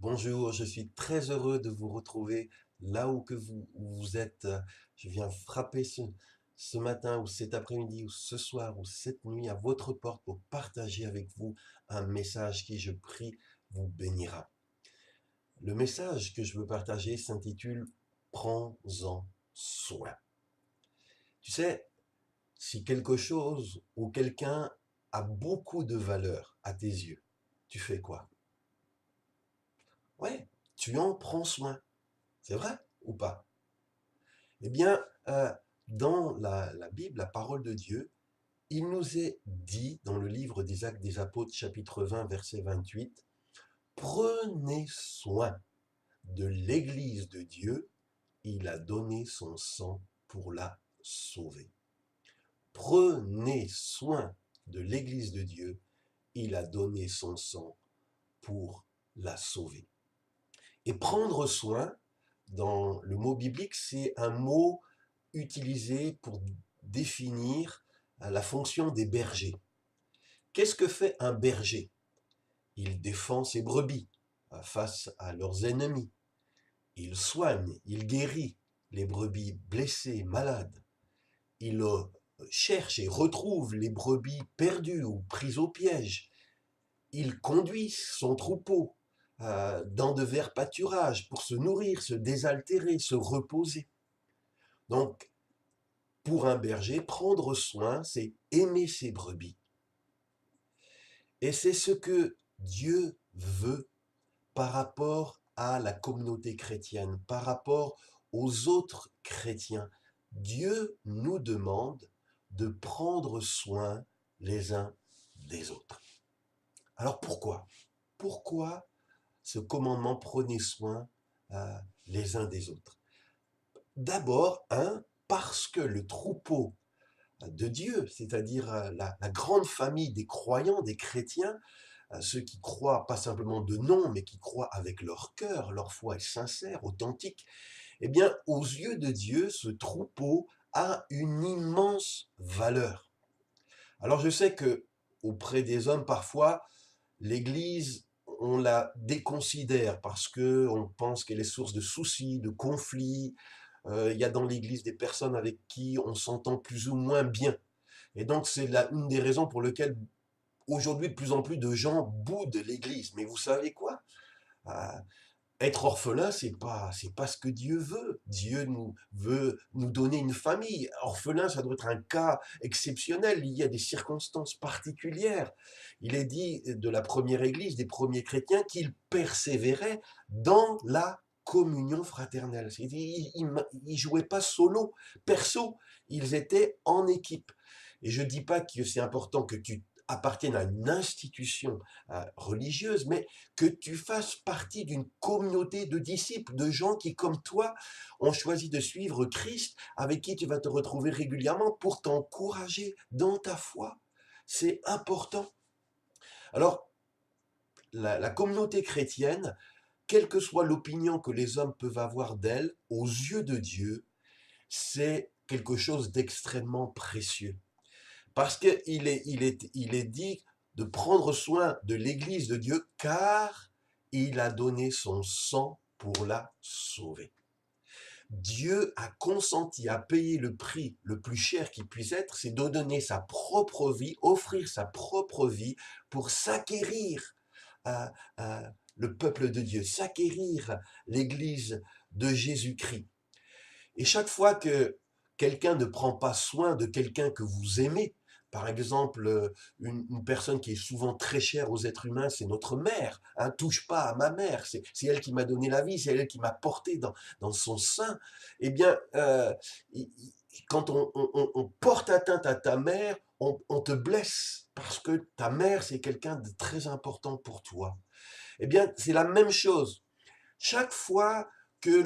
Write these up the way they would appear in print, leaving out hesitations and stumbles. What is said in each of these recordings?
Bonjour, je suis très heureux de vous retrouver là où que vous êtes. Je viens frapper ce matin ou cet après-midi ou ce soir ou cette nuit à votre porte pour partager avec vous un message qui, je prie, vous bénira. Le message que je veux partager s'intitule Prends-en soin. Tu sais, si quelque chose ou quelqu'un a beaucoup de valeur à tes yeux, tu fais quoi? Ouais, tu en prends soin. C'est vrai ou pas? Eh bien, dans la Bible, la parole de Dieu, il nous est dit dans le livre des Actes des Apôtres, chapitre 20, verset 28, prenez soin de l'Église de Dieu, il a donné son sang pour la sauver. Prenez soin de l'Église de Dieu, il a donné son sang pour la sauver. Et prendre soin, dans le mot biblique, c'est un mot utilisé pour définir la fonction des bergers. Qu'est-ce que fait un berger? Il défend ses brebis face à leurs ennemis. Il soigne, il guérit les brebis blessées, malades. Il cherche et retrouve les brebis perdues ou prises au piège. Il conduit son troupeau dans de verts pâturages pour se nourrir, se désaltérer, se reposer. Donc, pour un berger, prendre soin, c'est aimer ses brebis. Et c'est ce que Dieu veut par rapport à la communauté chrétienne, par rapport aux autres chrétiens. Dieu nous demande de prendre soin les uns des autres. Alors pourquoi? Pourquoi ce commandement prenez soin les uns des autres? D'abord, parce que le troupeau de Dieu, c'est-à-dire la grande famille des croyants, des chrétiens, ceux qui croient pas simplement de nom, mais qui croient avec leur cœur, leur foi est sincère, authentique, eh bien, aux yeux de Dieu, ce troupeau a une immense valeur. Alors je sais que auprès des hommes, parfois, l'Église, on la déconsidère parce que on pense qu'elle est source de soucis, de conflits. Il y a dans l'Église des personnes avec qui on s'entend plus ou moins bien. Et donc c'est une des raisons pour lesquelles aujourd'hui de plus en plus de gens boudent l'Église. Mais vous savez quoi? Euh, Être orphelin, c'est pas ce que Dieu veut. Dieu nous veut nous donner une famille. Orphelin, ça doit être un cas exceptionnel. Il y a des circonstances particulières. Il est dit de la première Église, des premiers chrétiens, qu'ils persévéraient dans la communion fraternelle. Ils jouaient pas solo, perso. Ils étaient en équipe. Et je dis pas que c'est important que tu appartiennes à une institution religieuse, mais que tu fasses partie d'une communauté de disciples, de gens qui, comme toi, ont choisi de suivre Christ, avec qui tu vas te retrouver régulièrement pour t'encourager dans ta foi. C'est important. Alors, la communauté chrétienne, quelle que soit l'opinion que les hommes peuvent avoir d'elle, aux yeux de Dieu, c'est quelque chose d'extrêmement précieux. Parce qu'il est dit de prendre soin de l'Église de Dieu, car il a donné son sang pour la sauver. Dieu a consenti à payer le prix le plus cher qui puisse être, c'est de donner sa propre vie, offrir sa propre vie pour s'acquérir à, le peuple de Dieu, s'acquérir l'Église de Jésus-Christ. Et chaque fois que quelqu'un ne prend pas soin de quelqu'un que vous aimez, par exemple, une personne qui est souvent très chère aux êtres humains, c'est notre mère. Hein, touche pas à ma mère, c'est elle qui m'a donné la vie, c'est elle qui m'a porté dans son sein. Eh bien, quand on porte atteinte à ta mère, on te blesse parce que ta mère, c'est quelqu'un de très important pour toi. Eh bien, c'est la même chose. Chaque fois que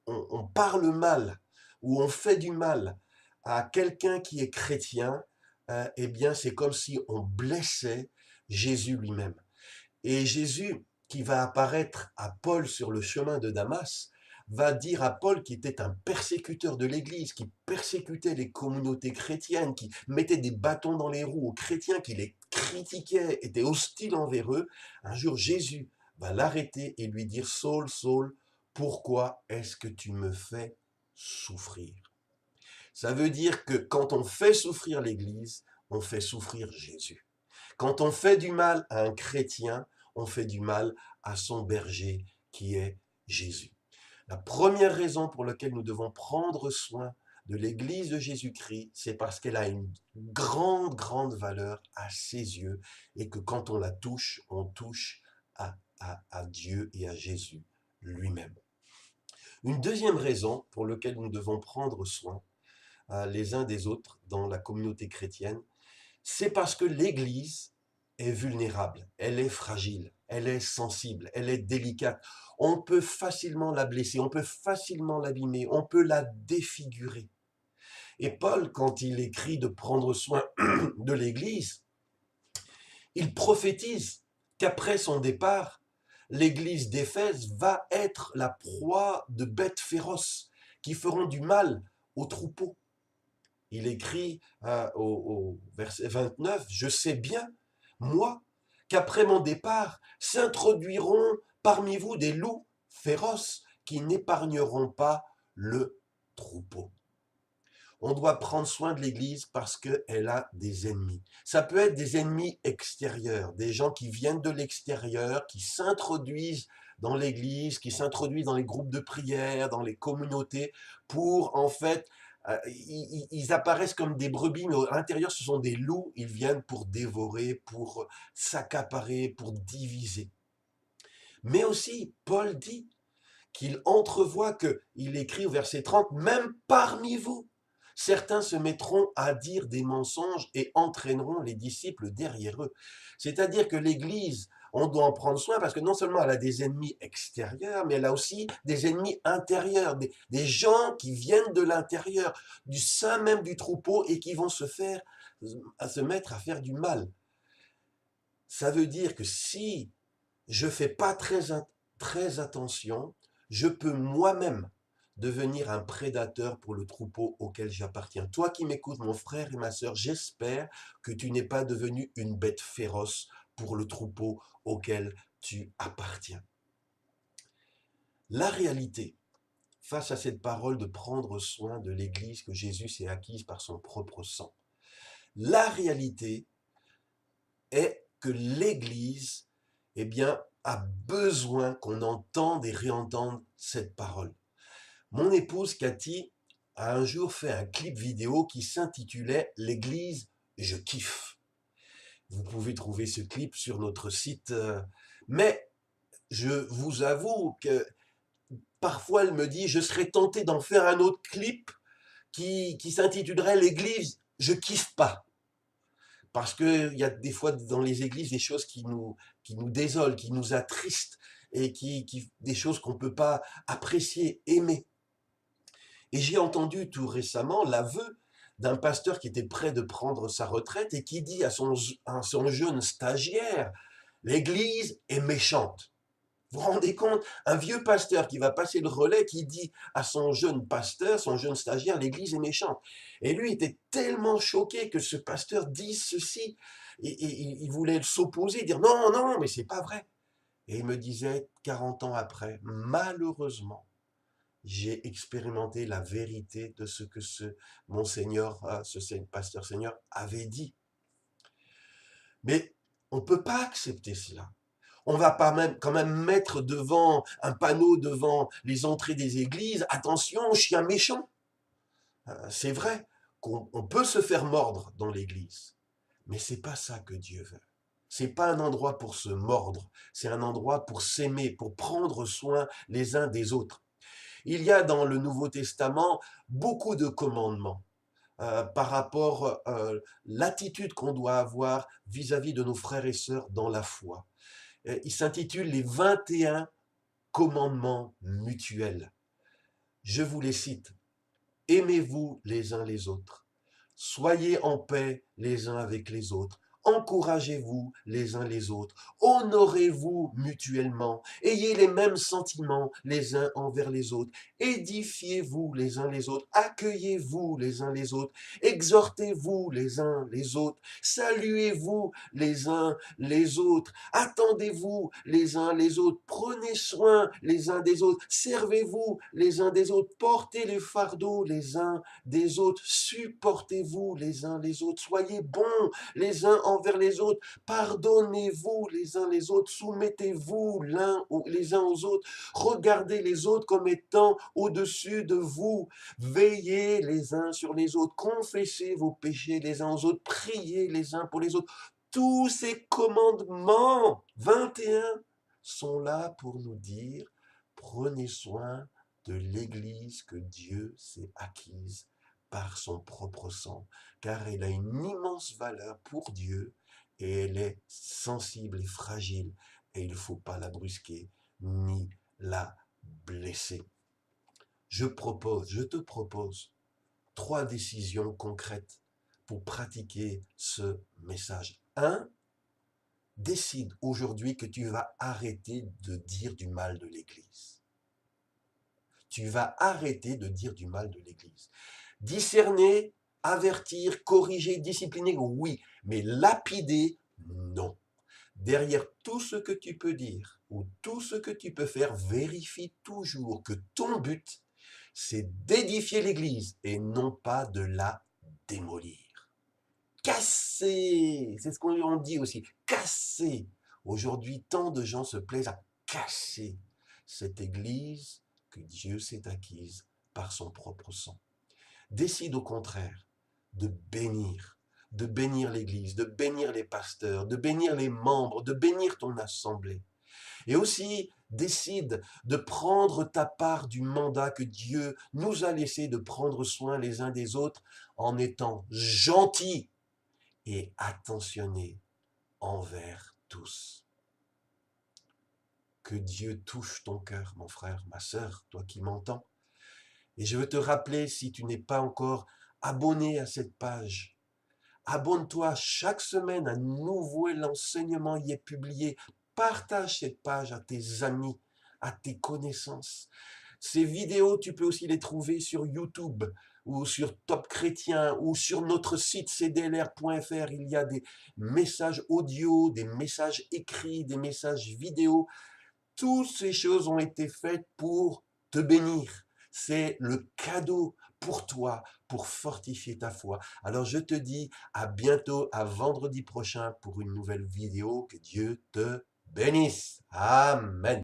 on parle mal ou on fait du mal à quelqu'un qui est chrétien, eh bien, c'est comme si on blessait Jésus lui-même. Et Jésus, qui va apparaître à Paul sur le chemin de Damas, va dire à Paul qui était un persécuteur de l'Église, qui persécutait les communautés chrétiennes, qui mettait des bâtons dans les roues aux chrétiens, qui les critiquait, était hostile envers eux. Un jour, Jésus va l'arrêter et lui dire, Saul, Saul, pourquoi est-ce que tu me fais souffrir? Ça veut dire que quand on fait souffrir l'Église, on fait souffrir Jésus. Quand on fait du mal à un chrétien, on fait du mal à son berger qui est Jésus. La première raison pour laquelle nous devons prendre soin de l'Église de Jésus-Christ, c'est parce qu'elle a une grande, grande valeur à ses yeux et que quand on touche à Dieu et à Jésus lui-même. Une deuxième raison pour laquelle nous devons prendre soin les uns des autres dans la communauté chrétienne, c'est parce que l'Église est vulnérable, elle est fragile, elle est sensible, elle est délicate. On peut facilement la blesser, on peut facilement l'abîmer, on peut la défigurer. Et Paul, quand il écrit de prendre soin de l'Église, il prophétise qu'après son départ, l'Église d'Éphèse va être la proie de bêtes féroces qui feront du mal aux troupeaux. Il écrit au verset 29, « Je sais bien, moi, qu'après mon départ, s'introduiront parmi vous des loups féroces qui n'épargneront pas le troupeau. » On doit prendre soin de l'Église parce qu'elle a des ennemis. Ça peut être des ennemis extérieurs, des gens qui viennent de l'extérieur, qui s'introduisent dans l'Église, qui s'introduisent dans les groupes de prière, dans les communautés, pour en fait, ils apparaissent comme des brebis, mais à l'intérieur ce sont des loups, ils viennent pour dévorer, pour s'accaparer, pour diviser. Mais aussi, Paul dit qu'il entrevoit il écrit au verset 30, « Même parmi vous, certains se mettront à dire des mensonges et entraîneront les disciples derrière eux. » C'est-à-dire que l'Église, on doit en prendre soin parce que non seulement elle a des ennemis extérieurs, mais elle a aussi des ennemis intérieurs, des gens qui viennent de l'intérieur, du sein même du troupeau et qui vont se mettre à faire du mal. Ça veut dire que si je ne fais pas très attention, je peux moi-même devenir un prédateur pour le troupeau auquel j'appartiens. Toi qui m'écoutes, mon frère et ma sœur, j'espère que tu n'es pas devenu une bête féroce pour le troupeau auquel tu appartiens. La réalité, face à cette parole de prendre soin de l'Église que Jésus s'est acquise par son propre sang, la réalité est que l'Église, eh bien, a besoin qu'on entende et réentende cette parole. Mon épouse Cathy a un jour fait un clip vidéo qui s'intitulait « L'église, je kiffe ». Vous pouvez trouver ce clip sur notre site, mais je vous avoue que parfois elle me dit « Je serais tenté d'en faire un autre clip qui s'intitulerait « L'église, je kiffe pas ». Parce qu'il y a des fois dans les églises des choses qui nous désolent, qui nous attristent, et des choses qu'on ne peut pas apprécier, aimer. Et j'ai entendu tout récemment l'aveu d'un pasteur qui était prêt de prendre sa retraite et qui dit à son jeune stagiaire, « L'église est méchante ». Vous vous rendez compte? Un vieux pasteur qui va passer le relais, qui dit à son jeune pasteur, son jeune stagiaire, « L'église est méchante ». Et lui était tellement choqué que ce pasteur dise ceci, et il voulait s'opposer, dire « Non, non, mais c'est pas vrai ». Et il me disait, 40 ans après, malheureusement, j'ai expérimenté la vérité de ce que ce pasteur seigneur avait dit. Mais on ne peut pas accepter cela. On ne va pas quand même mettre un panneau devant les entrées des églises, « Attention, chien méchant ». C'est vrai qu'on peut se faire mordre dans l'église, mais ce n'est pas ça que Dieu veut. Ce n'est pas un endroit pour se mordre, c'est un endroit pour s'aimer, pour prendre soin les uns des autres. Il y a dans le Nouveau Testament beaucoup de commandements par rapport à l'attitude qu'on doit avoir vis-à-vis de nos frères et sœurs dans la foi. Il s'intitule « Les 21 commandements mutuels ». Je vous les cite. « Aimez-vous les uns les autres. Soyez en paix les uns avec les autres. encouragez-vous les uns les autres, honorez-vous mutuellement, ayez les mêmes sentiments les uns envers les autres, édifiez-vous les uns les autres, accueillez-vous les uns les autres, exhortez-vous les uns les autres, saluez-vous les uns les autres, attendez-vous les uns les autres, prenez soin les uns des autres, servez-vous les uns des autres, portez les fardeaux les uns des autres, supportez-vous les uns les autres, soyez bons les uns envers les autres, pardonnez-vous les uns les autres, soumettez-vous les uns aux autres, regardez les autres comme étant au-dessus de vous, veillez les uns sur les autres, confessez vos péchés les uns aux autres, priez les uns pour les autres. Tous ces commandements, 21, sont là pour nous dire, prenez soin de l'Église que Dieu s'est acquise par son propre sang, car elle a une immense valeur pour Dieu et elle est sensible et fragile et il ne faut pas la brusquer ni la blesser. Je te propose 3 décisions concrètes pour pratiquer ce message. 1. Décide aujourd'hui que tu vas arrêter de dire du mal de l'Église. Tu vas arrêter de dire du mal de l'Église. Discerner, avertir, corriger, discipliner, oui, mais lapider, non. Derrière tout ce que tu peux dire ou tout ce que tu peux faire, vérifie toujours que ton but, c'est d'édifier l'Église et non pas de la démolir. Casser, c'est ce qu'on dit aussi, casser. Aujourd'hui, tant de gens se plaisent à casser cette Église que Dieu s'est acquise par son propre sang. Décide au contraire de bénir l'Église, de bénir les pasteurs, de bénir les membres, de bénir ton assemblée. Et aussi, décide de prendre ta part du mandat que Dieu nous a laissé de prendre soin les uns des autres en étant gentils et attentionnés envers tous. Que Dieu touche ton cœur, mon frère, ma sœur, toi qui m'entends. Et je veux te rappeler, si tu n'es pas encore abonné à cette page, abonne-toi chaque semaine, un nouvel enseignement y est publié. Partage cette page à tes amis, à tes connaissances. Ces vidéos, tu peux aussi les trouver sur YouTube ou sur Top Chrétien ou sur notre site cdlr.fr. Il y a des messages audio, des messages écrits, des messages vidéo. Toutes ces choses ont été faites pour te bénir. C'est le cadeau pour toi, pour fortifier ta foi. Alors je te dis à bientôt, à vendredi prochain pour une nouvelle vidéo. Que Dieu te bénisse. Amen.